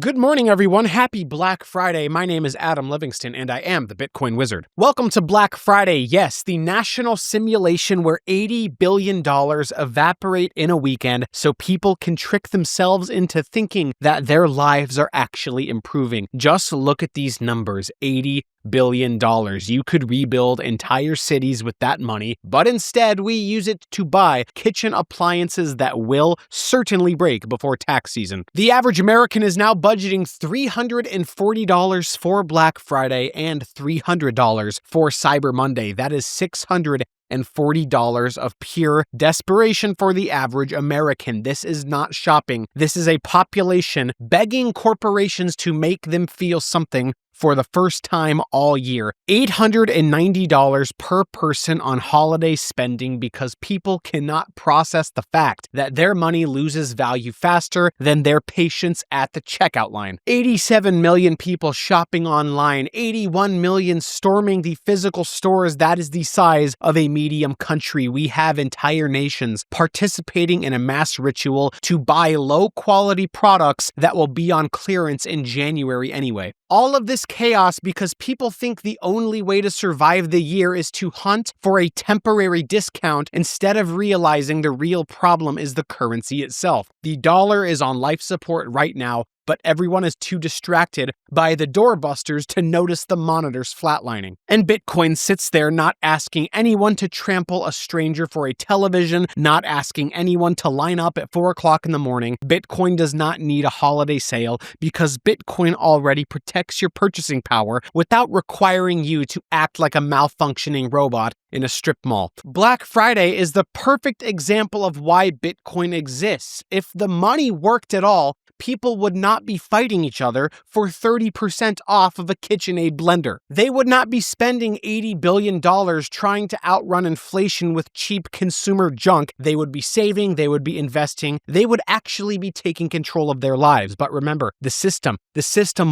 Good morning, everyone. Happy Black Friday. My name is Adam Livingston, and I am the Bitcoin Wizard. Welcome to Black Friday. Yes, the national simulation where $80 billion evaporate in a weekend so people can trick themselves into thinking that their lives are actually improving. Just look at these numbers, $80 billion. You could rebuild entire cities with that money, but instead we use it to buy kitchen appliances that will certainly break before tax season. The average American is now budgeting $340 for Black Friday and $300 for Cyber Monday. That is $640 of pure desperation for the average American. This is not shopping. This is a population begging corporations to make them feel something for the first time all year. $890 per person on holiday spending because people cannot process the fact that their money loses value faster than their patience at the checkout line. 87 million people shopping online, 81 million storming the physical stores. That is the size of a medium country. We have entire nations participating in a mass ritual to buy low-quality products that will be on clearance in January anyway. All of this chaos because people think the only way to survive the year is to hunt for a temporary discount instead of realizing the real problem is the currency itself. The dollar is on life support right now, but everyone is too distracted by the doorbusters to notice the monitors flatlining. And Bitcoin sits there not asking anyone to trample a stranger for a television, not asking anyone to line up at 4 o'clock in the morning. Bitcoin does not need a holiday sale because Bitcoin already protects your purchasing power without requiring you to act like a malfunctioning robot in a strip mall. Black Friday is the perfect example of why Bitcoin exists. If the money worked at all, people would not be fighting each other for 30% off of a KitchenAid blender. They would not be spending $80 billion trying to outrun inflation with cheap consumer junk. They would be saving, they would be investing, they would actually be taking control of their lives. But remember, the system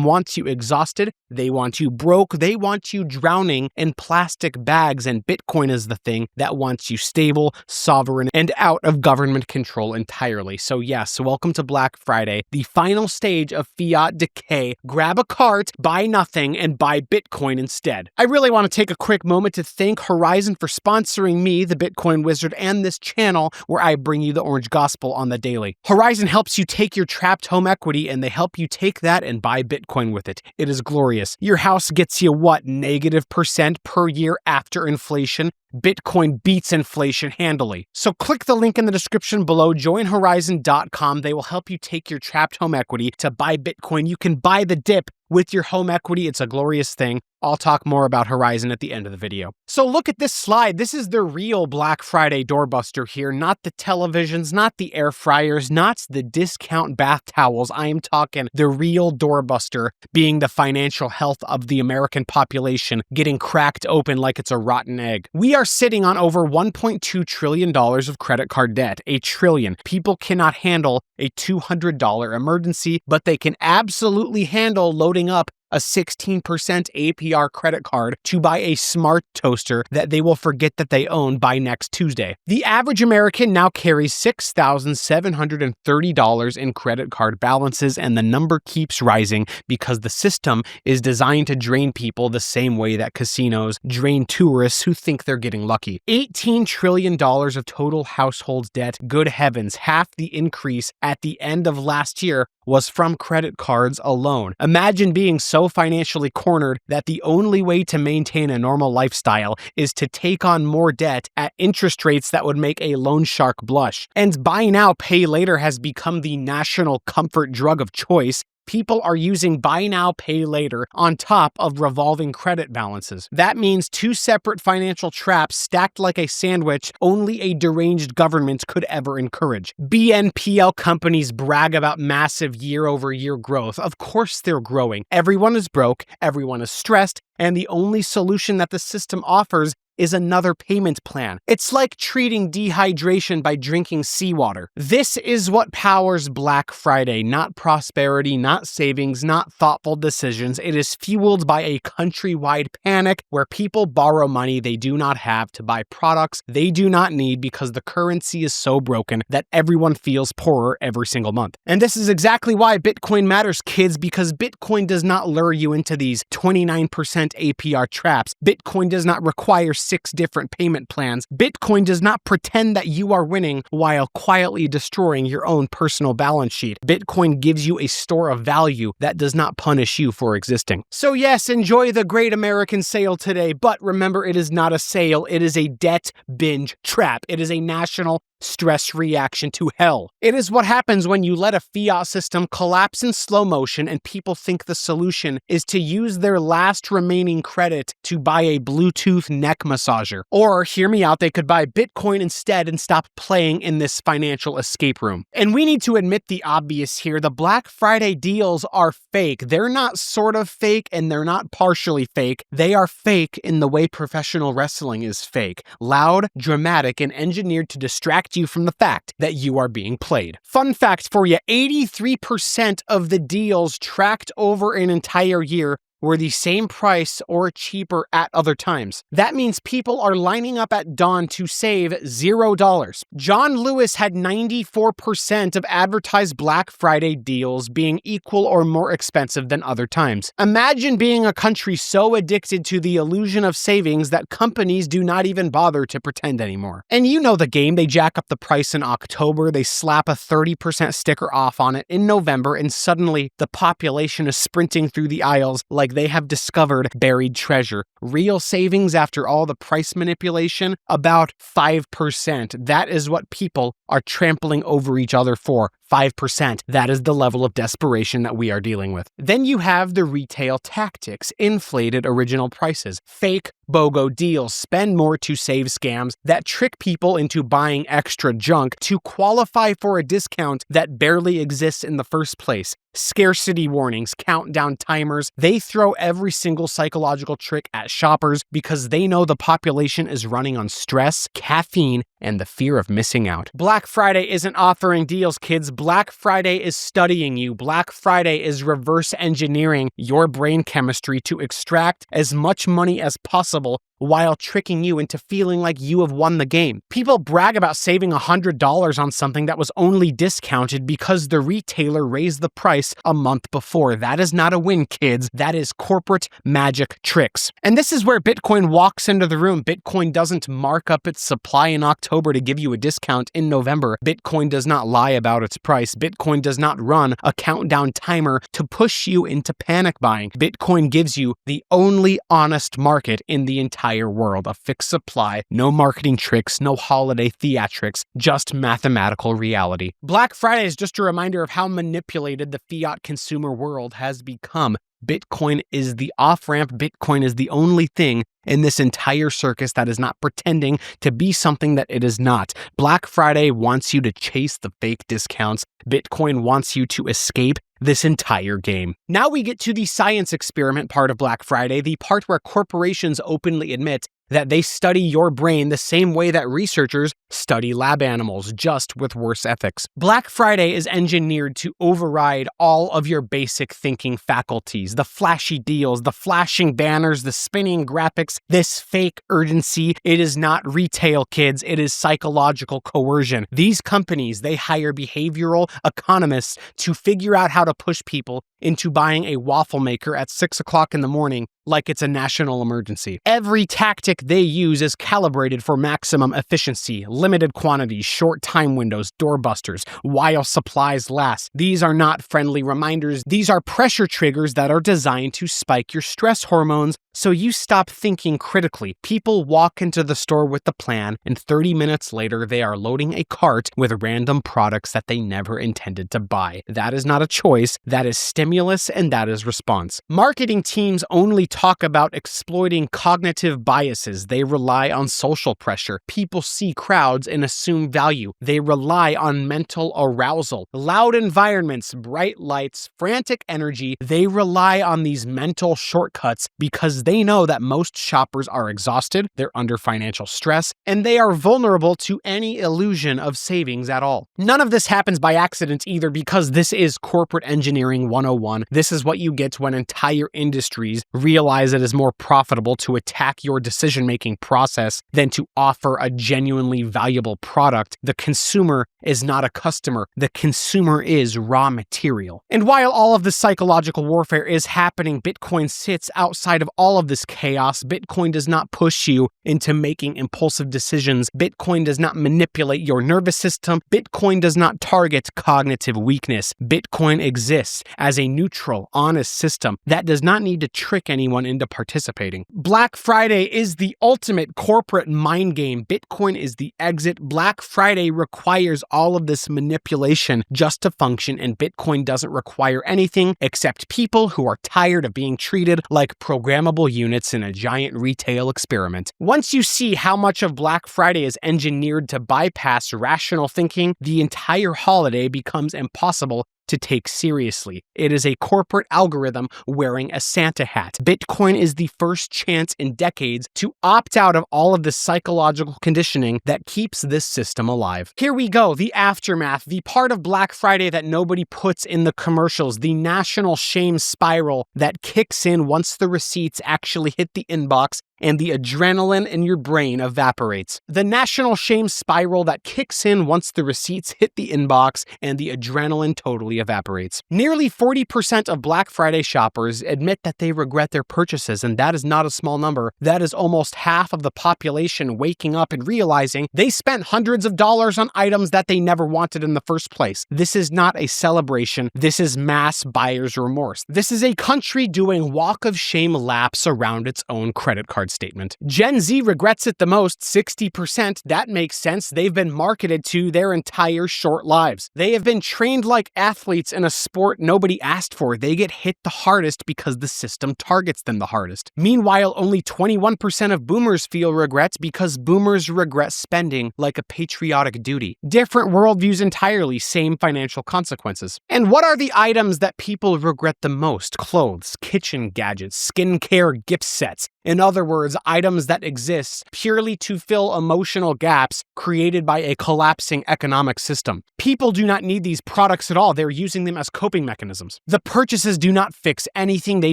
wants you exhausted, they want you broke, they want you drowning in plastic bags, and Bitcoin is the thing that wants you stable, sovereign, and out of government control entirely. So yes, welcome to Black Friday, the final stage of fiat decay. Grab a cart, buy nothing, and buy Bitcoin instead. I really want to take a quick moment to thank Horizon for sponsoring me, the Bitcoin Wizard, and this channel where I bring you the Orange Gospel on the daily. Horizon helps you take your trapped home equity and they help you take that and buy Bitcoin with it. It is glorious. Your house gets you what, -% per year after inflation? Bitcoin beats inflation handily. So click the link in the description below, joinhorizon.com. They will help you take your trapped home equity to buy Bitcoin. You can buy the dip with your home equity. It's a glorious thing. I'll talk more about Horizon at the end of the video. So look at this slide. This is the real Black Friday doorbuster here, not the televisions, not the air fryers, not the discount bath towels. I am talking the real doorbuster being the financial health of the American population getting cracked open like it's a rotten egg. We are sitting on over $1.2 trillion of credit card debt. $1 trillion. People cannot handle a $200 emergency, but they can absolutely handle loading up a 16% APR credit card to buy a smart toaster that they will forget that they own by next Tuesday. The average American now carries $6,730 in credit card balances, and the number keeps rising because the system is designed to drain people the same way that casinos drain tourists who think they're getting lucky. $18 trillion of total household debt. Good heavens, half the increase at the end of last year was from credit cards alone. Imagine being so financially cornered that the only way to maintain a normal lifestyle is to take on more debt at interest rates that would make a loan shark blush. And buy now, pay later has become the national comfort drug of choice. People are using buy now, pay later on top of revolving credit balances. That means two separate financial traps stacked like a sandwich only a deranged government could ever encourage. BNPL companies brag about massive year-over-year growth. Of course they're growing. Everyone is broke, everyone is stressed, and the only solution that the system offers is another payment plan. It's like treating dehydration by drinking seawater. This is what powers Black Friday, not prosperity, not savings, not thoughtful decisions. It is fueled by a countrywide panic where people borrow money they do not have to buy products they do not need because the currency is so broken that everyone feels poorer every single month. And this is exactly why Bitcoin matters, kids, because Bitcoin does not lure you into these 29% APR traps. Bitcoin does not require 6 different payment plans. Bitcoin does not pretend that you are winning while quietly destroying your own personal balance sheet. Bitcoin gives you a store of value that does not punish you for existing. So yes, enjoy the great American sale today, but remember, it is not a sale. It is a debt binge trap. It is a national stress reaction to hell. It is what happens when you let a fiat system collapse in slow motion and people think the solution is to use their last remaining credit to buy a Bluetooth neck massager. Or, hear me out, they could buy Bitcoin instead and stop playing in this financial escape room. And we need to admit the obvious here. The Black Friday deals are fake. They're not sort of fake and they're not partially fake. They are fake in the way professional wrestling is fake. Loud, dramatic, and engineered to distract you from the fact that you are being played. Fun fact for you, 83% of the deals tracked over an entire year were the same price or cheaper at other times. That means people are lining up at dawn to save $0. John Lewis had 94% of advertised Black Friday deals being equal or more expensive than other times. Imagine being a country so addicted to the illusion of savings that companies do not even bother to pretend anymore. And you know the game, they jack up the price in October, they slap a 30% sticker off on it in November, and suddenly the population is sprinting through the aisles like they have discovered buried treasure. Real savings after all the price manipulation? About 5%. That is what people are trampling over each other for. 5%. That is the level of desperation that we are dealing with. Then you have the retail tactics, inflated original prices, fake BOGO deals, spend more to save scams that trick people into buying extra junk to qualify for a discount that barely exists in the first place. Scarcity warnings, countdown timers, they throw every single psychological trick at shoppers because they know the population is running on stress, caffeine, and the fear of missing out. Black Friday isn't offering deals, kids. Black Friday is studying you. Black Friday is reverse engineering your brain chemistry to extract as much money as possible while tricking you into feeling like you have won the game. People brag about saving $100 on something that was only discounted because the retailer raised the price a month before. That is not a win, kids. That is corporate magic tricks. And this is where Bitcoin walks into the room. Bitcoin doesn't mark up its supply in October to give you a discount in November. Bitcoin does not lie about its price. Bitcoin does not run a countdown timer to push you into panic buying. Bitcoin gives you the only honest market in the entire world, a fixed supply, no marketing tricks, no holiday theatrics, just mathematical reality. Black Friday is just a reminder of how manipulated the fiat consumer world has become. Bitcoin is the off-ramp. Bitcoin is the only thing in this entire circus that is not pretending to be something that it is not. Black Friday wants you to chase the fake discounts. Bitcoin wants you to escape this entire game. Now we get to the science experiment part of Black Friday, the part where corporations openly admit that they study your brain the same way that researchers study lab animals, just with worse ethics. Black Friday is engineered to override all of your basic thinking faculties. The flashy deals, the flashing banners, the spinning graphics, this fake urgency. It is not retail, kids. It is psychological coercion. These companies, they hire behavioral economists to figure out how to push people into buying a waffle maker at 6 o'clock in the morning like it's a national emergency. Every tactic they use is calibrated for maximum efficiency, limited quantities, short time windows, doorbusters, while supplies last. These are not friendly reminders. These are pressure triggers that are designed to spike your stress hormones so you stop thinking critically. People walk into the store with the plan, and 30 minutes later, they are loading a cart with random products that they never intended to buy. That is not a choice. That is stimulation stimulus, and that is response. Marketing teams only talk about exploiting cognitive biases. They rely on social pressure. People see crowds and assume value. They rely on mental arousal. Loud environments, bright lights, frantic energy, they rely on these mental shortcuts because they know that most shoppers are exhausted, they're under financial stress, and they are vulnerable to any illusion of savings at all. None of this happens by accident either, because this is corporate engineering 101. This is what you get when entire industries realize it is more profitable to attack your decision-making process than to offer a genuinely valuable product. The consumer is not a customer. The consumer is raw material. And while all of this psychological warfare is happening, Bitcoin sits outside of all of this chaos. Bitcoin does not push you into making impulsive decisions. Bitcoin does not manipulate your nervous system. Bitcoin does not target cognitive weakness. Bitcoin exists as a neutral, honest system that does not need to trick anyone into participating. Black Friday is the ultimate corporate mind game. Bitcoin is the exit. Black Friday requires all of this manipulation just to function, and Bitcoin doesn't require anything except people who are tired of being treated like programmable units in a giant retail experiment. Once you see how much of Black Friday is engineered to bypass rational thinking, the entire holiday becomes impossible to take seriously. It is a corporate algorithm wearing a Santa hat. Bitcoin is the first chance in decades to opt out of all of the psychological conditioning that keeps this system alive. Here we go, the aftermath, the part of Black Friday that nobody puts in the commercials, the national shame spiral that kicks in once the receipts actually hit the inbox and the adrenaline in your brain evaporates. The national shame spiral that kicks in once the receipts hit the inbox and the adrenaline totally evaporates. Nearly 40% of Black Friday shoppers admit that they regret their purchases, and that is not a small number. That is almost half of the population waking up and realizing they spent hundreds of dollars on items that they never wanted in the first place. This is not a celebration. This is mass buyer's remorse. This is a country doing walk of shame laps around its own credit card statement. Gen Z regrets it the most, 60%. That makes sense. They've been marketed to their entire short lives. They have been trained like athletes in a sport nobody asked for. They get hit the hardest because the system targets them the hardest. Meanwhile, only 21% of boomers feel regrets because boomers regret spending like a patriotic duty. Different worldviews entirely, same financial consequences. And what are the items that people regret the most? Clothes, kitchen gadgets, skincare gift sets. In other words, items that exist purely to fill emotional gaps created by a collapsing economic system. People do not need these products at all. They're using them as coping mechanisms. The purchases do not fix anything. They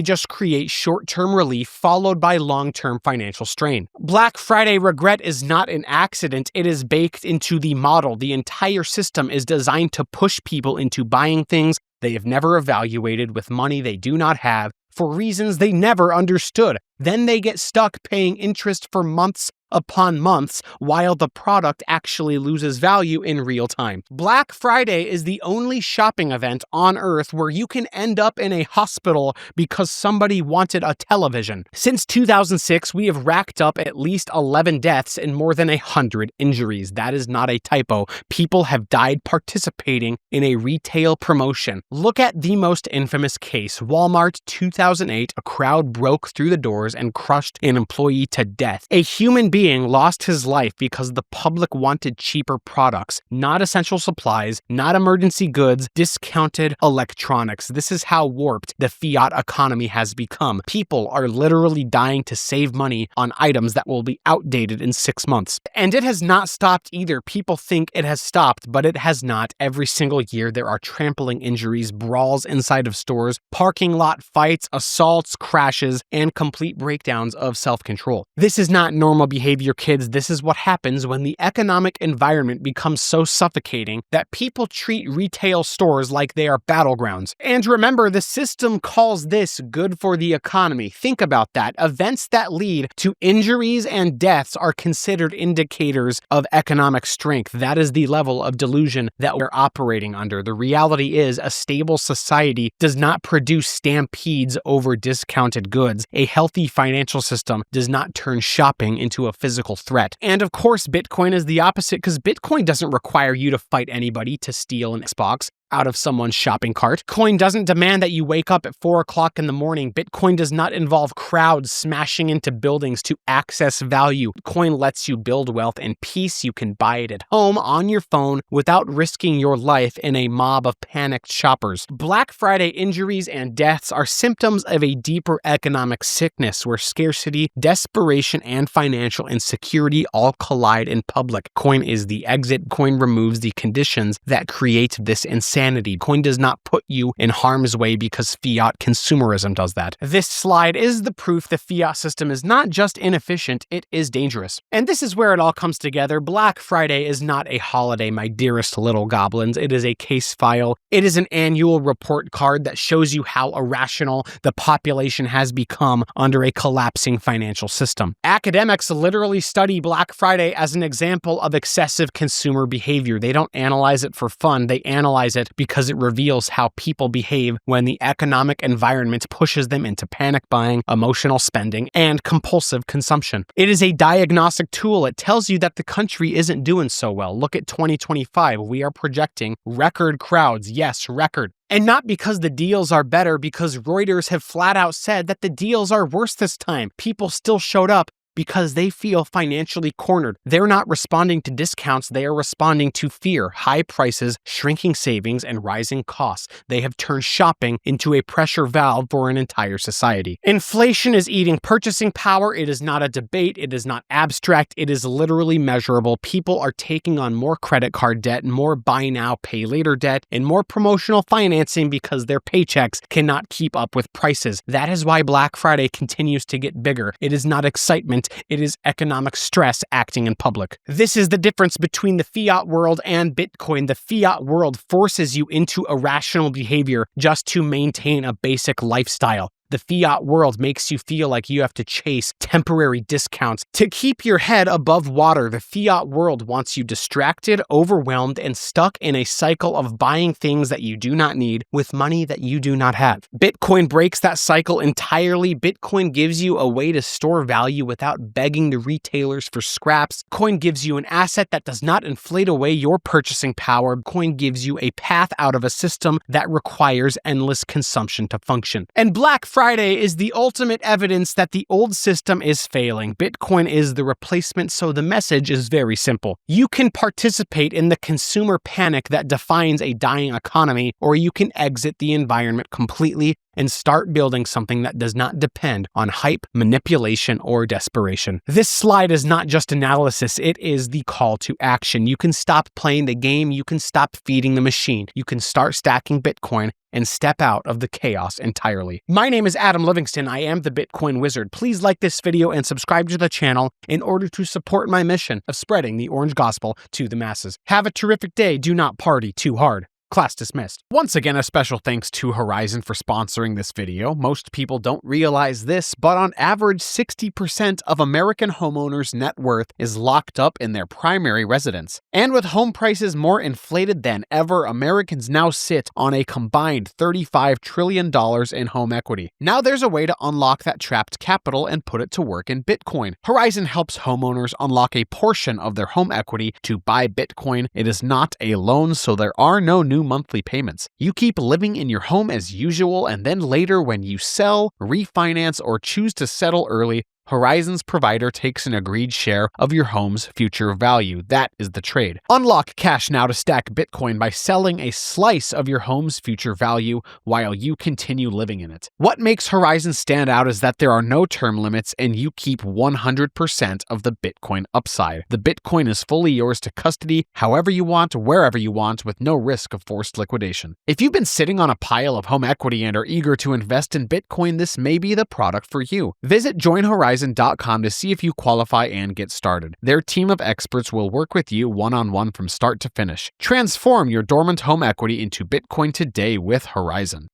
just create short-term relief followed by long-term financial strain. Black Friday regret is not an accident. It is baked into the model. The entire system is designed to push people into buying things they have never evaluated with money they do not have for reasons they never understood. Then they get stuck paying interest for months upon months while the product actually loses value in real time. Black Friday is the only shopping event on Earth where you can end up in a hospital because somebody wanted a television. Since 2006, we have racked up at least 11 deaths and more than 100 injuries. That is not a typo. People have died participating in a retail promotion. Look at the most infamous case, Walmart 2008. A crowd broke through the doors and crushed an employee to death. A human being lost his life because the public wanted cheaper products, not essential supplies, not emergency goods, discounted electronics. This is how warped the fiat economy has become. People are literally dying to save money on items that will be outdated in 6 months. And it has not stopped either. People think it has stopped, but it has not. Every single year there are trampling injuries, brawls inside of stores, parking lot fights, assaults, crashes, and complete breakdowns of self-control. This is not normal behavior, kids. This is what happens when the economic environment becomes so suffocating that people treat retail stores like they are battlegrounds. And remember, the system calls this good for the economy. Think about that. Events that lead to injuries and deaths are considered indicators of economic strength. That is the level of delusion that we're operating under. The reality is a stable society does not produce stampedes over discounted goods. A healthy financial system does not turn shopping into a physical threat. And of course, Bitcoin is the opposite because Bitcoin doesn't require you to fight anybody to steal an Xbox. out of someone's shopping cart. Bitcoin doesn't demand that you wake up at 4 o'clock in the morning. Bitcoin does not involve crowds smashing into buildings to access value. Bitcoin lets you build wealth in peace. You can buy it at home on your phone without risking your life in a mob of panicked shoppers. Black Friday injuries and deaths are symptoms of a deeper economic sickness where scarcity, desperation, and financial insecurity all collide in public. Coin is the exit. Coin removes the conditions that create this insanity. Coin does not put you in harm's way because fiat consumerism does that. This slide is the proof the fiat system is not just inefficient, it is dangerous. And this is where it all comes together. Black Friday is not a holiday, my dearest little goblins. It is a case file. It is an annual report card that shows you how irrational the population has become under a collapsing financial system. Academics literally study Black Friday as an example of excessive consumer behavior. They don't analyze it for fun. They analyze it because it reveals how people behave when the economic environment pushes them into panic buying, emotional spending, and compulsive consumption. It is a diagnostic tool. It tells you that the country isn't doing so well. Look at 2025. We are projecting record crowds. Yes, record. And not because the deals are better, because Reuters have flat out said that the deals are worse this time. People still showed up because they feel financially cornered. They're not responding to discounts, they are responding to fear, high prices, shrinking savings, and rising costs. They have turned shopping into a pressure valve for an entire society. Inflation is eating purchasing power. It is not a debate. It is not abstract. It is literally measurable. People are taking on more credit card debt, more buy now, pay later debt, and more promotional financing because their paychecks cannot keep up with prices. That is why Black Friday continues to get bigger. It is not excitement. It is economic stress acting in public. This is the difference between the fiat world and Bitcoin. The fiat world forces you into irrational behavior just to maintain a basic lifestyle. The fiat world makes you feel like you have to chase temporary discounts to keep your head above water. The fiat world wants you distracted, overwhelmed, and stuck in a cycle of buying things that you do not need with money that you do not have. Bitcoin breaks that cycle entirely. Bitcoin gives you a way to store value without begging the retailers for scraps. Coin gives you an asset that does not inflate away your purchasing power. Coin gives you a path out of a system that requires endless consumption to function. And Black Friday is the ultimate evidence that the old system is failing. Bitcoin is the replacement, so the message is very simple. You can participate in the consumer panic that defines a dying economy, or you can exit the environment completely and start building something that does not depend on hype, manipulation, or desperation. This slide is not just analysis, it is the call to action. You can stop playing the game, you can stop feeding the machine, you can start stacking Bitcoin and step out of the chaos entirely. My name is Adam Livingston. I am the Bitcoin Wizard. Please like this video and subscribe to the channel in order to support my mission of spreading the orange gospel to the masses. Have a terrific day. Do not party too hard. Class dismissed. Once again, a special thanks to Horizon for sponsoring this video. Most people don't realize this, but on average, 60% of American homeowners' net worth is locked up in their primary residence. And with home prices more inflated than ever, Americans now sit on a combined $35 trillion in home equity. Now there's a way to unlock that trapped capital and put it to work in Bitcoin. Horizon helps homeowners unlock a portion of their home equity to buy Bitcoin. It is not a loan, so there are no new monthly payments. You keep living in your home as usual, and then later when you sell, refinance, or choose to settle early, Horizon's provider takes an agreed share of your home's future value. That is the trade. Unlock cash now to stack Bitcoin by selling a slice of your home's future value while you continue living in it. What makes Horizon stand out is that there are no term limits and you keep 100% of the Bitcoin upside. The Bitcoin is fully yours to custody however you want, wherever you want, with no risk of forced liquidation. If you've been sitting on a pile of home equity and are eager to invest in Bitcoin, this may be the product for you. Visit joinhorizon.com to see if you qualify and get started. Their team of experts will work with you one-on-one from start to finish. Transform your dormant home equity into Bitcoin today with Horizon.